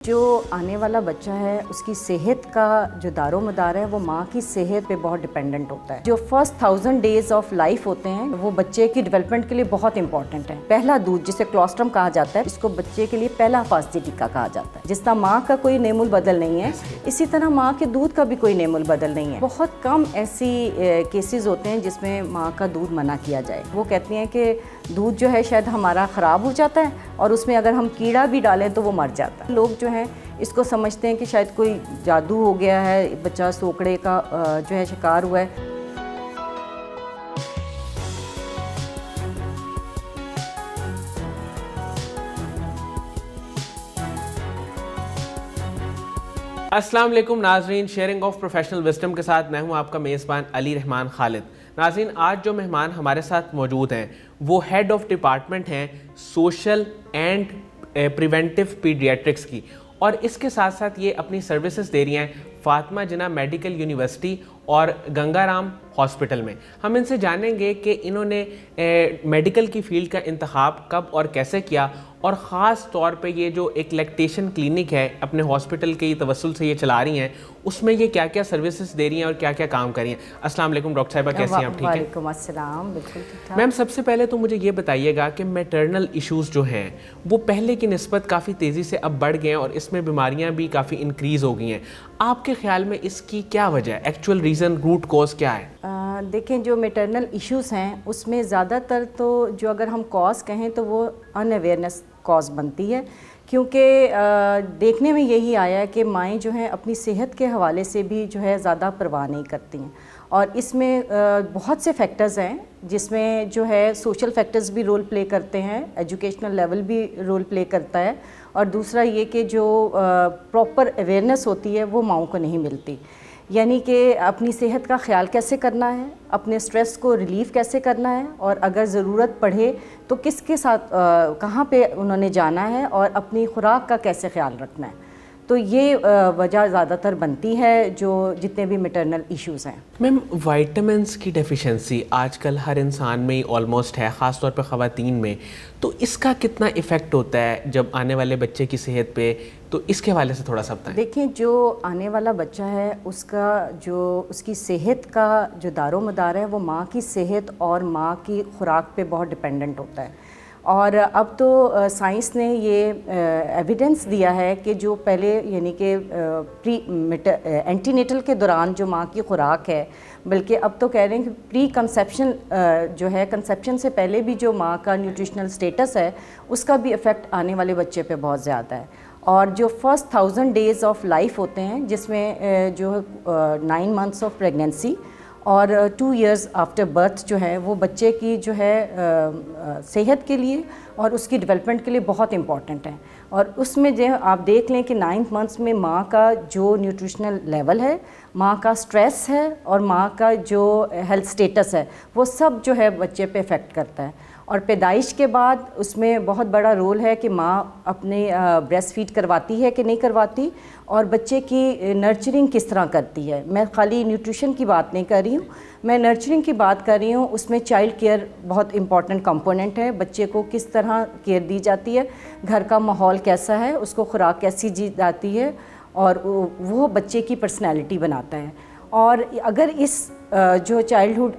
جو آنے والا بچہ ہے اس کی صحت کا جو دار و مدار ہے وہ ماں کی صحت پہ بہت ڈپینڈنٹ ہوتا ہے۔ جو فرسٹ 1000 ڈیز آف لائف ہوتے ہیں وہ بچے کی ڈیولپمنٹ کے لیے بہت امپورٹنٹ ہے۔ پہلا دودھ جسے کلوسٹرم کہا جاتا ہے، اس کو بچے کے لیے پہلا حفاظتی ٹیکہ کہا جاتا ہے۔ جس طرح ماں کا کوئی نعم البدل نہیں ہے، اسی طرح ماں کے دودھ کا بھی کوئی نعم البدل نہیں ہے۔ بہت کم ایسی کیسز ہوتے ہیں جس میں ماں کا دودھ منع کیا جائے۔ وہ کہتی ہیں کہ دودھ جو ہے شاید ہمارا خراب ہو جاتا ہے اور اس میں اگر ہم کیڑا بھی ڈالیں تو وہ مر جاتا ہے۔ لوگ جو ہیں اس کو سمجھتے ہیں کہ شاید کوئی جادو ہو گیا ہے، بچہ سوکڑے کا جو ہے شکار ہوا ہے۔ السلام علیکم ناظرین، شیئرنگ آف پروفیشنل وزڈم کے ساتھ میں ہوں آپ کا میزبان علی رحمان خالد۔ ناظرین، آج جو مہمان ہمارے ساتھ موجود ہیں وہ ہیڈ آف ڈپارٹمنٹ ہیں سوشل اینڈ پریونٹیو پیڈیاٹرکس کی، اور اس کے ساتھ ساتھ یہ اپنی سروسز دے رہی ہیں فاطمہ جناح میڈیکل یونیورسٹی اور گنگا رام ہاسپٹل میں۔ ہم ان سے جانیں گے کہ انہوں نے میڈیکل کی فیلڈ کا انتخاب کب اور کیسے کیا، اور خاص طور پہ یہ جو ایک لیکٹیشن کلینک ہے اپنے ہاسپٹل کے توسل سے یہ چلا رہی ہیں، اس میں یہ کیا کیا سروسز دے رہی ہیں اور کیا کیا کام کر رہی ہیں۔ السلام علیکم ڈاکٹر صاحبہ، کیسی ہیں آپ؟ ٹھیک ہیں؟ وعلیکم السلام، بالکل ٹھیک ٹھاک۔ میم، سب سے پہلے تو مجھے یہ بتائیے گا کہ میٹرنل ایشوز جو ہیں وہ پہلے کی نسبت کافی تیزی سے اب بڑھ گئے ہیں اور اس میں بیماریاں بھی کافی انکریز ہو گئی ہیں۔ آپ کے خیال میں اس کی کیا وجہ ہے؟ ایکچوئل ریزن، روٹ کوز کیا ہے؟ دیکھیں، جو میٹرنل ایشوز ہیں اس میں زیادہ تر تو جو اگر ہم کاز کہیں تو وہ ان اویئرنیس کاز بنتی ہے، کیونکہ دیکھنے میں یہی آیا ہے کہ مائیں جو ہیں اپنی صحت کے حوالے سے بھی جو ہے زیادہ پرواہ نہیں کرتی ہیں، اور اس میں بہت سے فیکٹرز ہیں جس میں جو ہے سوشل فیکٹرز بھی رول پلے کرتے ہیں، ایجوکیشنل لیول بھی رول پلے کرتا ہے، اور دوسرا یہ کہ جو پراپر اویئرنیس ہوتی ہے وہ ماؤں کو نہیں ملتی، یعنی کہ اپنی صحت کا خیال کیسے کرنا ہے، اپنے سٹریس کو ریلیف کیسے کرنا ہے، اور اگر ضرورت پڑے تو کس کے ساتھ کہاں پہ انہوں نے جانا ہے، اور اپنی خوراک کا کیسے خیال رکھنا ہے۔ تو یہ وجہ زیادہ تر بنتی ہے جو جتنے بھی میٹرنل ایشوز ہیں۔ میم، وائٹامنس کی ڈیفیشنسی آج کل ہر انسان میں ہی آلموسٹ ہے، خاص طور پہ خواتین میں، تو اس کا کتنا ایفیکٹ ہوتا ہے جب آنے والے بچے کی صحت پہ؟ تو اس کے حوالے سے تھوڑا سا بتائیں۔ دیکھیں، جو آنے والا بچہ ہے اس کی صحت کا جو دار و مدار ہے وہ ماں کی صحت اور ماں کی خوراک پہ بہت ڈپینڈنٹ ہوتا ہے، اور اب تو سائنس نے یہ ایویڈنس دیا ہے کہ جو پہلے یعنی کہ اینٹی نیٹل کے دوران جو ماں کی خوراک ہے، بلکہ اب تو کہہ رہے ہیں کہ پری کنسیپشن جو ہے، کنسیپشن سے پہلے بھی جو ماں کا نیوٹریشنل سٹیٹس ہے اس کا بھی افیکٹ آنے والے بچے پہ بہت زیادہ ہے۔ اور جو فرسٹ 1000 ڈیز آف لائف ہوتے ہیں جس میں جو 9 منتھس آف پریگنینسی اور 2 ایئرز آفٹر برتھ جو ہے وہ بچے کی جو ہے صحت کے لیے اور اس کی ڈیولپمنٹ کے لیے بہت امپورٹنٹ ہے، اور اس میں جو آپ دیکھ لیں کہ 9 منتھس میں ماں کا جو نیوٹریشنل لیول ہے، ماں کا سٹریس ہے، اور ماں کا جو ہیلتھ سٹیٹس ہے وہ سب جو ہے بچے پہ افیکٹ کرتا ہے۔ اور پیدائش کے بعد اس میں بہت بڑا رول ہے کہ ماں اپنے بریسٹ فیڈ کرواتی ہے کہ نہیں کرواتی، اور بچے کی نرچرنگ کس طرح کرتی ہے۔ میں خالی نیوٹریشن کی بات نہیں کر رہی ہوں، میں نرچرنگ کی بات کر رہی ہوں۔ اس میں چائلڈ کیئر بہت امپورٹنٹ کمپوننٹ ہے، بچے کو کس طرح کیئر دی جاتی ہے، گھر کا ماحول کیسا ہے، اس کو خوراک کیسی دی جاتی ہے، اور وہ بچے کی پرسنالٹی بناتا ہے۔ اور اگر اس جو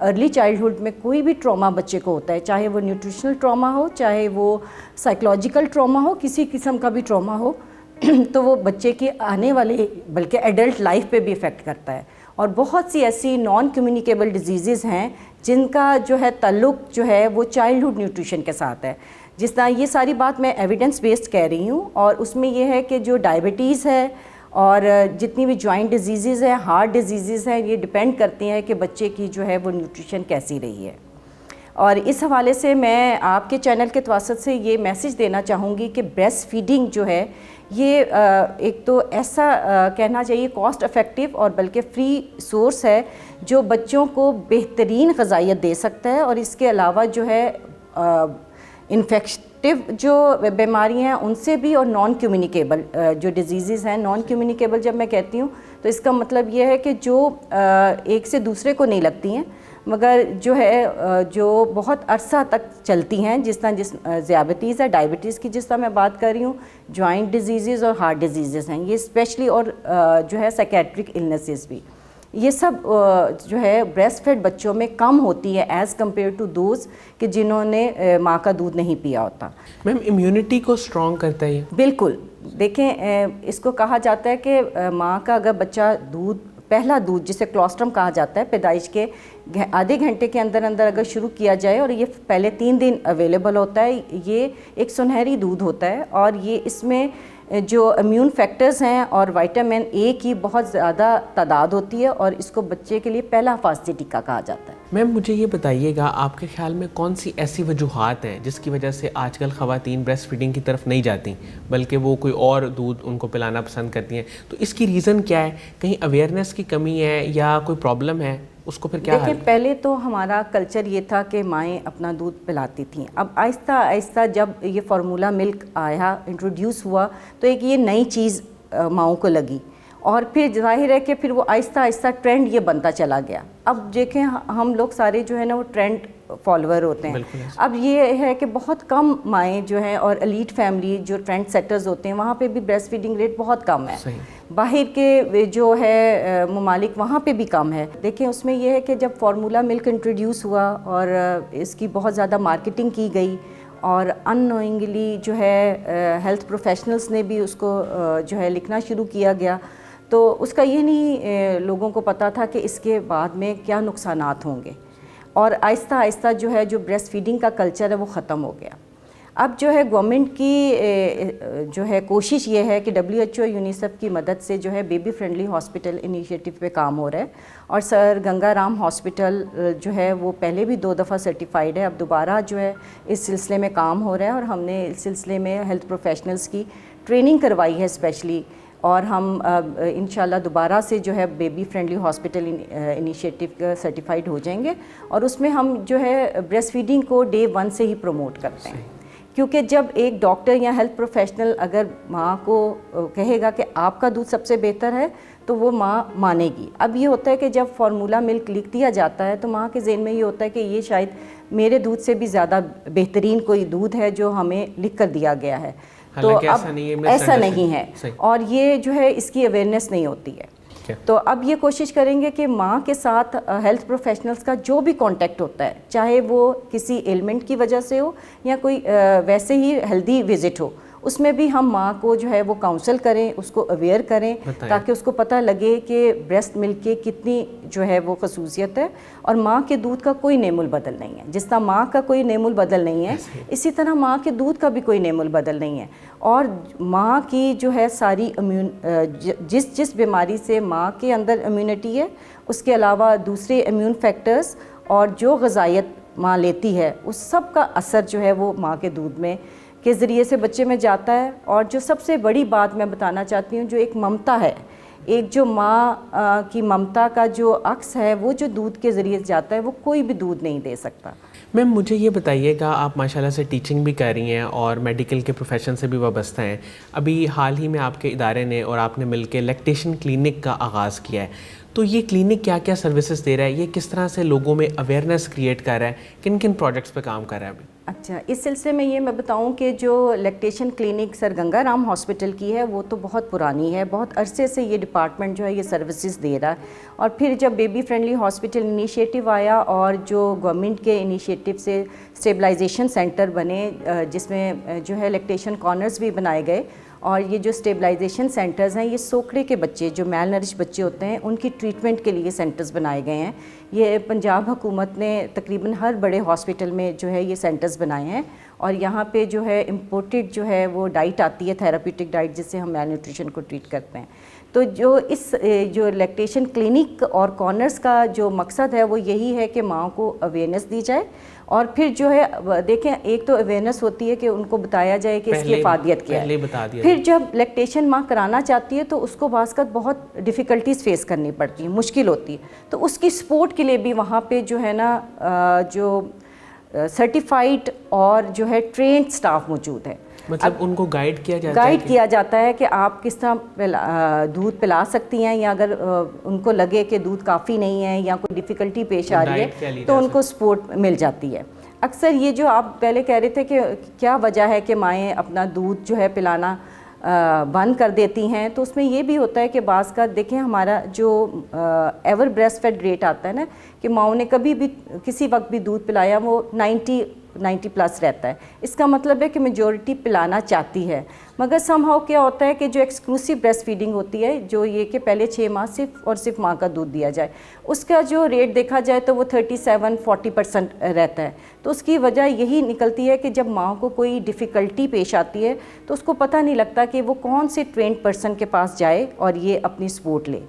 ارلی چائلڈہڈ میں کوئی بھی ٹراما بچے کو ہوتا ہے، چاہے وہ نیوٹریشنل ٹراما ہو، چاہے وہ سائیکولوجیکل ٹراما ہو، کسی قسم کا بھی ٹراما ہو، تو وہ بچے کی آنے والے بلکہ ایڈلٹ لائف پہ بھی افیکٹ کرتا ہے۔ اور بہت سی ایسی نان کمیونیکیبل ڈیزیزز ہیں جن کا جو ہے تعلق جو ہے وہ چائلڈہڈ نیوٹریشن کے ساتھ ہے۔ جس طرح یہ ساری بات میں ایویڈنس بیسڈ کہہ رہی ہوں، اور اس میں یہ ہے کہ جو ڈائبٹیز ہے اور جتنی بھی جوائنٹ ڈیزیزز ہیں، ہارٹ ڈیزیزز ہیں، یہ ڈیپینڈ کرتی ہیں کہ بچے کی جو ہے وہ نیوٹریشن کیسی رہی ہے۔ اور اس حوالے سے میں آپ کے چینل کے توسط سے یہ میسج دینا چاہوں گی کہ بریسٹ فیڈنگ جو ہے یہ ایک تو ایسا کہنا چاہیے کاسٹ افیکٹو اور بلکہ فری سورس ہے جو بچوں کو بہترین غذائیت دے سکتا ہے، اور اس کے علاوہ جو ہے انفیکٹیو جو بیماری ہیں ان سے بھی، اور نان کمیونیکیبل جو ڈیزیزز ہیں، نان کمیونیکیبل جب میں کہتی ہوں تو اس کا مطلب یہ ہے کہ جو ایک سے دوسرے کو نہیں لگتی ہیں، مگر جو ہے جو بہت عرصہ تک چلتی ہیں، جس طرح ذیابیطیز ہے، ڈائبٹیز کی جس طرح میں بات کر رہی ہوں، جوائنٹ ڈیزیزز اور ہارٹ ڈیزیزز ہیں یہ اسپیشلی، اور جو ہے سائکیٹرک النیسز بھی، یہ سب جو ہے بریسٹ فیڈ بچوں میں کم ہوتی ہے ایز کمپیئر ٹو دوز کہ جنہوں نے ماں کا دودھ نہیں پیا ہوتا. میم امیونٹی کو اسٹرانگ کرتا ہے یہ؟ بالکل. دیکھیں اس کو کہا جاتا ہے کہ ماں کا اگر بچہ پہلا دودھ جسے کلوسٹرم کہا جاتا ہے، پیدائش کے آدھے گھنٹے کے اندر اگر شروع کیا جائے اور یہ پہلے 3 دن اویلیبل ہوتا ہے، یہ ایک سنہری دودھ ہوتا ہے، اور یہ اس میں جو امیون فیکٹرز ہیں اور وائٹامن اے کی بہت زیادہ تعداد ہوتی ہے، اور اس کو بچے کے لیے پہلا حفاظتی ٹیکہ کہا جاتا ہے. میم مجھے یہ بتائیے گا، آپ کے خیال میں کون سی ایسی وجوہات ہیں جس کی وجہ سے آج کل خواتین بریسٹ فیڈنگ کی طرف نہیں جاتی بلکہ وہ کوئی اور دودھ ان کو پلانا پسند کرتی ہیں؟ تو اس کی ریزن کیا ہے؟ کہیں اویئرنیس کی کمی ہے یا کوئی پرابلم ہے؟ اس کو پھر کیا حل؟ دیکھیں پہلے تو ہمارا کلچر یہ تھا کہ مائیں اپنا دودھ پلاتی تھیں. اب آہستہ آہستہ جب یہ فارمولا ملک آیا، انٹروڈیوس ہوا، تو ایک یہ نئی چیز ماؤں کو لگی، اور پھر ظاہر ہے کہ پھر وہ آہستہ آہستہ ٹرینڈ یہ بنتا چلا گیا. اب دیکھیں ہم لوگ سارے جو ہے نا وہ ٹرینڈ فالوور ہوتے ہیں. اب یہ ہے کہ بہت کم مائیں جو ہیں، اور ایلیٹ فیملی جو ٹرینڈ سیٹرز ہوتے ہیں وہاں پہ بھی بریسٹ فیڈنگ ریٹ بہت کم ہے. باہر کے جو ہے ممالک وہاں پہ بھی کم ہے. دیکھیں اس میں یہ ہے کہ جب فارمولا ملک انٹروڈیوس ہوا اور اس کی بہت زیادہ مارکیٹنگ کی گئی، اور ان نوئنگلی جو ہے ہیلتھ پروفیشنلز نے بھی اس کو جو ہے لکھنا شروع کیا گیا، تو اس کا یہ نہیں لوگوں کو پتہ تھا کہ اس کے بعد میں کیا نقصانات ہوں گے، اور آہستہ آہستہ جو ہے جو بریسٹ فیڈنگ کا کلچر ہے وہ ختم ہو گیا. اب جو ہے گورنمنٹ کی جو ہے کوشش یہ ہے کہ WHO یونیسیف کی مدد سے جو ہے بیبی فرینڈلی ہاسپٹل انیشیٹو پہ کام ہو رہا ہے، اور سر گنگا رام ہاسپٹل جو ہے وہ پہلے بھی 2 دفعہ سرٹیفائیڈ ہے. اب دوبارہ جو ہے اس سلسلے میں کام ہو رہا ہے، اور ہم نے اس سلسلے میں ہیلتھ پروفیشنلز کی ٹریننگ کروائی ہے اسپیشلی، اور ہم انشاءاللہ دوبارہ سے جو ہے بیبی فرینڈلی ہاسپٹل انیشیٹو کا سرٹیفائیڈ ہو جائیں گے، اور اس میں ہم جو ہے بریسٹ فیڈنگ کو ڈے 1 سے ہی پروموٹ کرتے ہیں. کیونکہ جب ایک ڈاکٹر یا ہیلتھ پروفیشنل اگر ماں کو کہے گا کہ آپ کا دودھ سب سے بہتر ہے تو وہ ماں مانے گی. اب یہ ہوتا ہے کہ جب فارمولا ملک لکھ دیا جاتا ہے تو ماں کے ذہن میں یہ ہوتا ہے کہ یہ شاید میرے دودھ سے بھی زیادہ بہترین کوئی دودھ ہے جو ہمیں لکھ کر دیا گیا ہے. تو اب ایسا نہیں ہے، اور یہ جو ہے اس کی اویئرنیس نہیں ہوتی ہے. تو اب یہ کوشش کریں گے کہ ماں کے ساتھ ہیلتھ پروفیشنلز کا جو بھی کانٹیکٹ ہوتا ہے، چاہے وہ کسی ایلمنٹ کی وجہ سے ہو یا کوئی ویسے ہی ہیلدی وزٹ ہو، اس میں بھی ہم ماں کو جو ہے وہ کاؤنسل کریں، اس کو اویئر کریں تاکہ اس کو پتہ لگے کہ بریسٹ ملک کی کتنی جو ہے وہ خصوصیت ہے، اور ماں کے دودھ کا کوئی نعم البدل نہیں ہے. جس طرح ماں کا کوئی نعم البدل نہیں ہے، اسی طرح ماں کے دودھ کا بھی کوئی نعم البدل نہیں ہے. اور ماں کی جو ہے ساری جس بیماری سے ماں کے اندر امیونٹی ہے، اس کے علاوہ دوسرے امیون فیکٹرز اور جو غذائیت ماں لیتی ہے، اس سب کا اثر جو ہے وہ ماں کے دودھ میں کے ذریعے سے بچے میں جاتا ہے. اور جو سب سے بڑی بات میں بتانا چاہتی ہوں، جو ایک ممتا ہے، ایک جو ماں کی ممتا کا جو عکس ہے، وہ جو دودھ کے ذریعے جاتا ہے وہ کوئی بھی دودھ نہیں دے سکتا. میم مجھے یہ بتائیے گا، آپ ماشاءاللہ سے ٹیچنگ بھی کر رہی ہیں اور میڈیکل کے پروفیشن سے بھی وابستہ ہیں. ابھی حال ہی میں آپ کے ادارے نے اور آپ نے مل کے لیکٹیشن کلینک کا آغاز کیا ہے. تو یہ کلینک کیا کیا سروسز دے رہا ہے؟ یہ کس طرح سے لوگوں میں اویئرنیس کریٹ کر رہا ہے؟ کن کن پروجیکٹس پہ کام کر رہا ہے ابھی؟ اچھا، اس سلسلے میں یہ میں بتاؤں کہ جو لیکٹیشن کلینک سر گنگا رام ہاسپٹل کی ہے وہ تو بہت پرانی ہے، بہت عرصے سے یہ ڈپارٹمنٹ جو ہے یہ سروسز دے رہا ہے. اور پھر جب بیبی فرینڈلی ہاسپٹل انیشیٹو آیا اور جو گورنمنٹ کے انیشیٹو سے اسٹیبلائزیشن سینٹر بنے، جس میں جو ہے لیکٹیشن کارنرز بھی بنائے گئے، اور یہ جو اسٹیبلائزیشن سینٹرز ہیں یہ سوکڑے کے بچے جو میل نرش بچے ہوتے ہیں ان کی ٹریٹمنٹ کے لیے سینٹرز بنائے گئے ہیں. یہ پنجاب حکومت نے تقریباً ہر بڑے ہاسپٹل میں جو ہے یہ سینٹرز بنائے ہیں، اور یہاں پہ جو ہے امپورٹڈ جو ہے وہ ڈائٹ آتی ہے، تھراپیوٹک ڈائٹ، جس سے ہم میل نیوٹریشن کو ٹریٹ کرتے ہیں. تو جو اس جو لیکٹیشن کلینک اور کارنرز کا جو مقصد ہے وہ یہی ہے کہ ماں کو اویئرنیس دی جائے، اور پھر جو ہے دیکھیں ایک تو اویئرنیس ہوتی ہے کہ ان کو بتایا جائے کہ اس کی افادیت کیا ہے. پھر جب لیکٹیشن ماں کرانا چاہتی ہے تو اس کو بعض اوقات بہت ڈیفیکلٹیز فیس کرنی پڑتی ہیں، مشکل ہوتی ہے. تو اس کی سپورٹ کے لیے بھی وہاں پہ جو ہے نا جو سرٹیفائیڈ اور جو ہے ٹرینڈ سٹاف موجود ہے. مطلب ان کو گائیڈ کیا جاتا ہے؟ گائیڈ کیا جاتا ہے کہ آپ کس طرح دودھ پلا سکتی ہیں، یا اگر ان کو لگے کہ دودھ کافی نہیں ہے یا کوئی ڈیفیکلٹی پیش آ رہی ہے تو ان کو سپورٹ مل جاتی ہے. اکثر یہ جو آپ پہلے کہہ رہے تھے کہ کیا وجہ ہے کہ مائیں اپنا دودھ جو ہے پلانا بند کر دیتی ہیں، تو اس میں یہ بھی ہوتا ہے کہ بعض کا دیکھیں ہمارا جو ایور بریسٹ فیڈ ریٹ آتا ہے نا، کہ ماؤں نے کبھی بھی کسی وقت بھی دودھ پلایا وہ 90 پلس رہتا ہے. اس کا مطلب ہے کہ میجورٹی پلانا چاہتی ہے، مگر سم ہاؤ کیا ہوتا ہے کہ جو ایکسکلوسیو بریسٹ فیڈنگ ہوتی ہے، جو یہ کہ پہلے 6 ماہ صرف اور صرف ماں کا دودھ دیا جائے، اس کا جو ریٹ دیکھا جائے تو وہ 37-40% رہتا ہے. تو اس کی وجہ یہی نکلتی ہے کہ جب ماں کو کوئی ڈیفیکلٹی پیش آتی ہے تو اس کو پتہ نہیں لگتا کہ وہ کون سے ٹرینڈ پرسن کے پاس جائے اور یہ اپنی سپورٹ لے.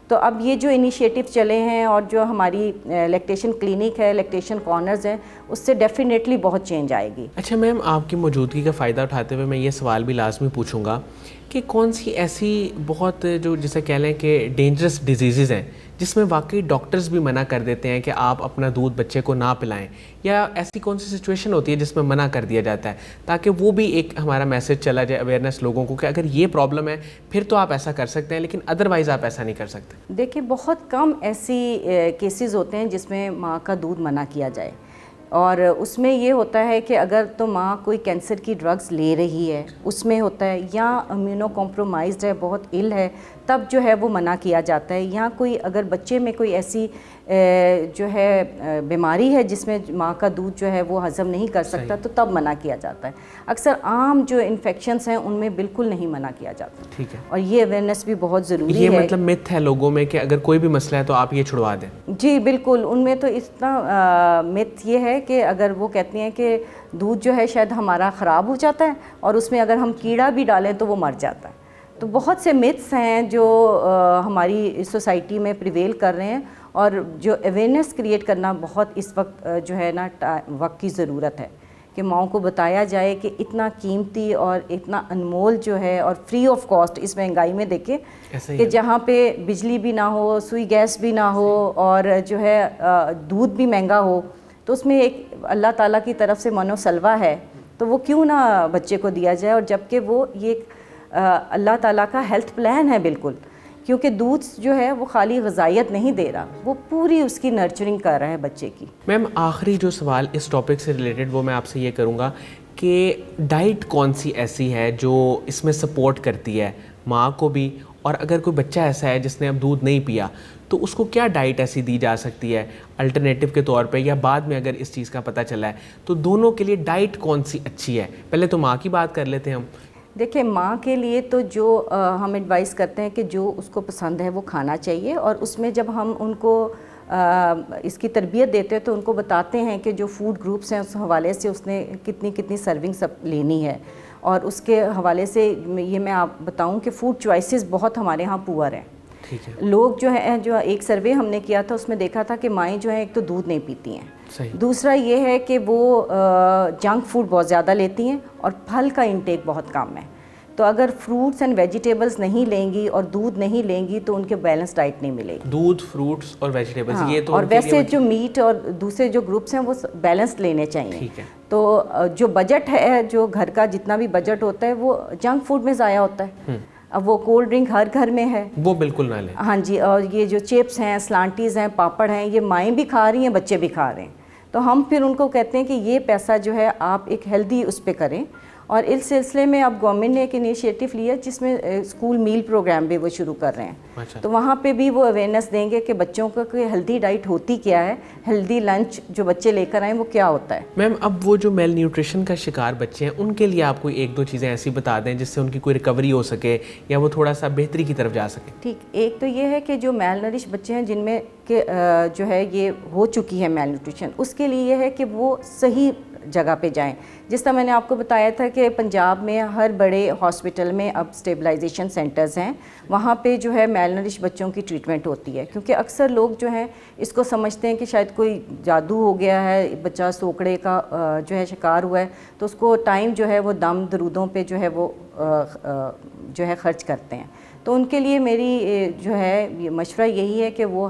تو اب یہ جو انیشیٹو چلے ہیں اور جو ہماری لیکٹیشن کلینک ہے، لیکٹیشن کارنرز ہیں، اس سے ڈیفینیٹلی بہت چینج آئے گی. اچھا میم، آپ کی موجودگی کا فائدہ اٹھاتے ہوئے میں یہ سوال بھی لازمی پوچھوں گا کہ کون سی ایسی بہت جو جسے کہہ لیں کہ ڈینجرس ڈیزیزز ہیں جس میں واقعی ڈاکٹرز بھی منع کر دیتے ہیں کہ آپ اپنا دودھ بچے کو نہ پلائیں، یا ایسی کون سی سچویشن ہوتی ہے جس میں منع کر دیا جاتا ہے، تاکہ وہ بھی ایک ہمارا میسج چلا جائے، اویئرنیس لوگوں کو کہ اگر یہ پرابلم ہے پھر تو آپ ایسا کر سکتے ہیں لیکن ادروائز آپ ایسا نہیں کر سکتے؟ دیکھیں بہت کم ایسی کیسز ہوتے ہیں جس میں ماں کا دودھ منع کیا جائے، اور اس میں یہ ہوتا ہے کہ اگر تو ماں کوئی کینسر کی ڈرگز لے رہی ہے اس میں ہوتا ہے، یا امیونو کمپرومائزڈ ہے، بہت ill ہے، تب جو ہے وہ منع کیا جاتا ہے. یا کوئی اگر بچے میں کوئی ایسی جو ہے بیماری ہے جس میں ماں کا دودھ جو ہے وہ ہضم نہیں کر سکتا تو تب منع کیا جاتا ہے. اکثر عام جو انفیکشنز ہیں ان میں بالکل نہیں منع کیا جاتا. ٹھیک ہے. اور یہ اویئرنیس بھی بہت ضروری ہے. یہ مطلب متھ ہے لوگوں میں کہ اگر کوئی بھی مسئلہ ہے تو آپ یہ چھڑوا دیں؟ جی بالکل، ان میں تو اتنا متھ یہ ہے کہ اگر وہ کہتی ہیں کہ دودھ جو ہے شاید ہمارا خراب ہو جاتا ہے اور اس میں اگر ہم کیڑا بھی ڈالیں تو وہ مر جاتا ہے. تو بہت سے متھس ہیں جو ہماری سوسائٹی میں پریویل کر رہے ہیں، اور جو اویئرنیس کریٹ کرنا بہت اس وقت جو ہے نا وقت کی ضرورت ہے کہ ماؤں کو بتایا جائے کہ اتنا قیمتی اور اتنا انمول جو ہے اور فری آف کاسٹ اس مہنگائی میں دیکھیں کہ جہاں پہ بجلی بھی نہ ہو، سوئی گیس بھی نہ ہو، اور جو ہے دودھ بھی مہنگا ہو، تو اس میں ایک اللہ تعالیٰ کی طرف سے من و سلوہ ہے، تو وہ کیوں نہ بچے کو دیا جائے. اور جبکہ وہ یہ اللہ تعالیٰ کا ہیلتھ پلان ہے بالکل، کیونکہ دودھ جو ہے وہ خالی غذائیت نہیں دے رہا، وہ پوری اس کی نرچرنگ کر رہا ہے بچے کی. میم آخری جو سوال اس ٹاپک سے ریلیٹڈ وہ میں آپ سے یہ کروں گا کہ ڈائٹ کون سی ایسی ہے جو اس میں سپورٹ کرتی ہے ماں کو بھی، اور اگر کوئی بچہ ایسا ہے جس نے اب دودھ نہیں پیا تو اس کو کیا ڈائٹ ایسی دی جا سکتی ہے الٹرنیٹیو کے طور پہ، یا بعد میں اگر اس چیز کا پتہ چلا ہے تو دونوں کے لیے ڈائٹ کون سی اچھی ہے؟ پہلے تو ماں کی بات کر لیتے ہیں ہم. دیکھیں ماں کے لیے تو جو ہم ایڈوائز کرتے ہیں کہ جو اس کو پسند ہے وہ کھانا چاہیے، اور اس میں جب ہم ان کو اس کی تربیت دیتے ہیں تو ان کو بتاتے ہیں کہ جو فوڈ گروپس ہیں اس حوالے سے اس نے کتنی سرونگ سب لینی ہے. اور اس کے حوالے سے یہ میں آپ بتاؤں کہ فوڈ چوائسیز بہت ہمارے ہاں پور ہیں. لوگ جو ہیں، جو ایک سروے ہم نے کیا تھا اس میں دیکھا تھا کہ مائیں جو ہیں ایک تو دودھ نہیں پیتی ہیں، دوسرا یہ ہے کہ وہ جنک فوڈ بہت زیادہ لیتی ہیں، اور پھل کا انٹیک بہت کم ہے. تو اگر فروٹس اینڈ ویجیٹیبلز نہیں لیں گی اور دودھ نہیں لیں گی تو ان کے بیلنس ڈائٹ نہیں ملے گی. دودھ، فروٹس اور ویجیٹیبلز، یہ تو اور ویسے جو میٹ اور دوسرے جو گروپس ہیں وہ بیلنس لینے چاہیے. ٹھیک ہے. تو جو بجٹ ہے، جو گھر کا جتنا بھی بجٹ ہوتا ہے وہ جنک فوڈ میں ضائع ہوتا ہے. اب وہ کولڈ ڈرنک ہر گھر میں ہے، وہ بالکل نہ لیں. ہاں جی. اور یہ جو چپس ہیں، سلانٹیز ہیں، پاپڑ ہیں، یہ مائیں بھی کھا رہی ہیں، بچے بھی کھا رہے ہیں. تو ہم پھر ان کو کہتے ہیں کہ یہ پیسہ جو ہے آپ ایک ہیلدی اس پہ کریں. اور اس سلسلے میں اب گورنمنٹ نے ایک انیشیٹو لیا جس میں اسکول میل پروگرام بھی وہ شروع کر رہے ہیں. تو وہاں پہ بھی وہ اویئرنیس دیں گے کہ بچوں کو کہ ہیلدی ڈائٹ ہوتی کیا ہے، ہیلدی لنچ جو بچے لے کر آئیں وہ کیا ہوتا ہے. میم اب وہ جو میل نیوٹریشن کا شکار بچے ہیں ان کے لیے آپ کوئی ایک دو چیزیں ایسی بتا دیں جس سے ان کی کوئی ریکوری ہو سکے یا وہ تھوڑا سا بہتری کی طرف جا سکے. ٹھیک. ایک تو یہ ہے کہ جو میل نرش بچے ہیں جن میں کہ جو ہے یہ ہو چکی ہے میل نیوٹریشن، اس کے لیے یہ ہے کہ وہ صحیح جگہ پہ جائیں. جس طرح میں نے آپ کو بتایا تھا کہ پنجاب میں ہر بڑے ہاسپٹل میں اب اسٹیبلائزیشن سینٹرز ہیں، وہاں پہ جو ہے میل نرش بچوں کی ٹریٹمنٹ ہوتی ہے. کیونکہ اکثر لوگ جو ہیں اس کو سمجھتے ہیں کہ شاید کوئی جادو ہو گیا ہے، بچہ سوکڑے کا جو ہے شکار ہوا ہے، تو اس کو ٹائم جو ہے وہ دم درودوں پہ جو ہے وہ جو ہے خرچ کرتے ہیں. تو ان کے لیے میری جو ہے مشورہ یہی ہے کہ وہ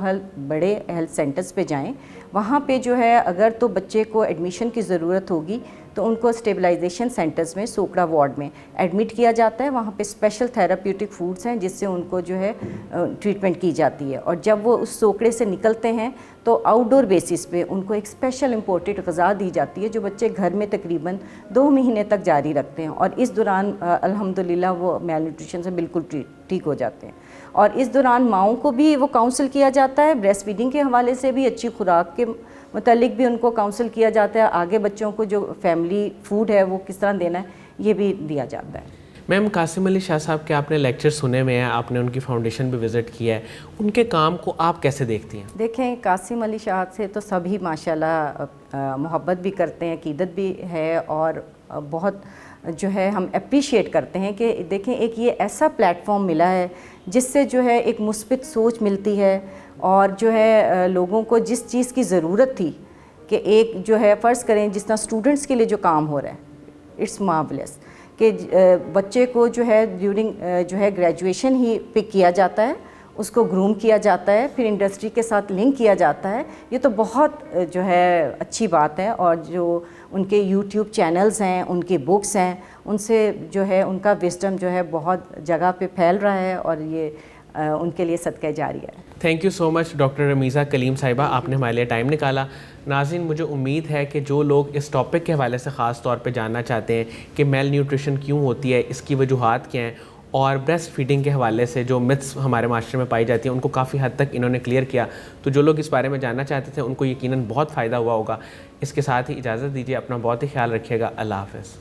بڑے ہیلتھ سینٹرز پہ جائیں. وہاں پہ جو ہے اگر تو بچے کو ایڈمیشن کی ضرورت ہوگی تو ان کو اسٹیبلائزیشن سینٹرز میں سوکڑا وارڈ میں ایڈمٹ کیا جاتا ہے. وہاں پہ اسپیشل تھراپیوٹک فوڈس ہیں جس سے ان کو جو ہے ٹریٹمنٹ کی جاتی ہے. اور جب وہ اس سوکڑے سے نکلتے ہیں تو آؤٹ ڈور بیسس پہ ان کو ایک اسپیشل امپورٹڈ غذا دی جاتی ہے جو بچے گھر میں تقریباً 2 مہینے تک جاری رکھتے ہیں, اور اس دوران الحمدللہ وہ میل نیوٹریشن سے بالکل ٹھیک ہو جاتے ہیں. اور اس دوران ماؤں کو بھی وہ کاؤنسل کیا جاتا ہے, بریسٹ فیڈنگ کے حوالے سے بھی, اچھی خوراک کے متعلق بھی ان کو کاؤنسل کیا جاتا ہے, آگے بچوں کو جو فیملی فوڈ ہے وہ کس طرح دینا ہے یہ بھی دیا جاتا ہے. میم, قاسم علی شاہ صاحب کے آپ نے لیکچر سنے ہوئے ہیں, آپ نے ان کی فاؤنڈیشن بھی وزٹ کیا ہے, ان کے کام کو آپ کیسے دیکھتی ہیں؟ دیکھیں, قاسم علی شاہ سے تو سبھی ماشاءاللہ محبت بھی کرتے ہیں, عقیدت بھی ہے, اور بہت جو ہے ہم اپریشیٹ کرتے ہیں کہ دیکھیں ایک یہ ایسا پلیٹ فارم ملا ہے جس سے جو ہے ایک مثبت سوچ ملتی ہے, اور جو ہے لوگوں کو جس چیز کی ضرورت تھی کہ ایک جو ہے فرض کریں جس طرح اسٹوڈنٹس کے لیے جو کام ہو رہا ہے اٹس مارولس کہ بچے کو جو ہے ڈیورنگ جو ہے گریجویشن ہی پک کیا جاتا ہے, اس کو گروم کیا جاتا ہے, پھر انڈسٹری کے ساتھ لنک کیا جاتا ہے. یہ تو بہت جو ہے اچھی بات ہے, اور جو ان کے یوٹیوب چینلز ہیں, ان کی بکس ہیں, ان سے جو ہے ان کا وزڈم جو ہے بہت جگہ پہ پھیل رہا ہے, اور یہ ان کے لیے صدقہ جاری ہے. Thank you so much doctor Rameeza Kaleem صاحبہ, آپ نے ہمارے لیے ٹائم نکالا. ناظرین, مجھے امید ہے کہ جو لوگ اس ٹاپک کے حوالے سے خاص طور پہ جاننا چاہتے ہیں کہ میل نیوٹریشن کیوں ہوتی ہے, اس کی وجوہات کیا ہیں, اور بریسٹ فیڈنگ کے حوالے سے جو متس ہمارے معاشرے میں پائی جاتی ہیں ان کو کافی حد تک انہوں نے کلیئر کیا, تو جو لوگ اس بارے میں جاننا چاہتے تھے ان کو یقیناً بہت فائدہ ہوا ہوگا. اس کے ساتھ ہی اجازت دیجیے, اپنا بہت ہی خیال رکھیے گا. اللہ حافظ.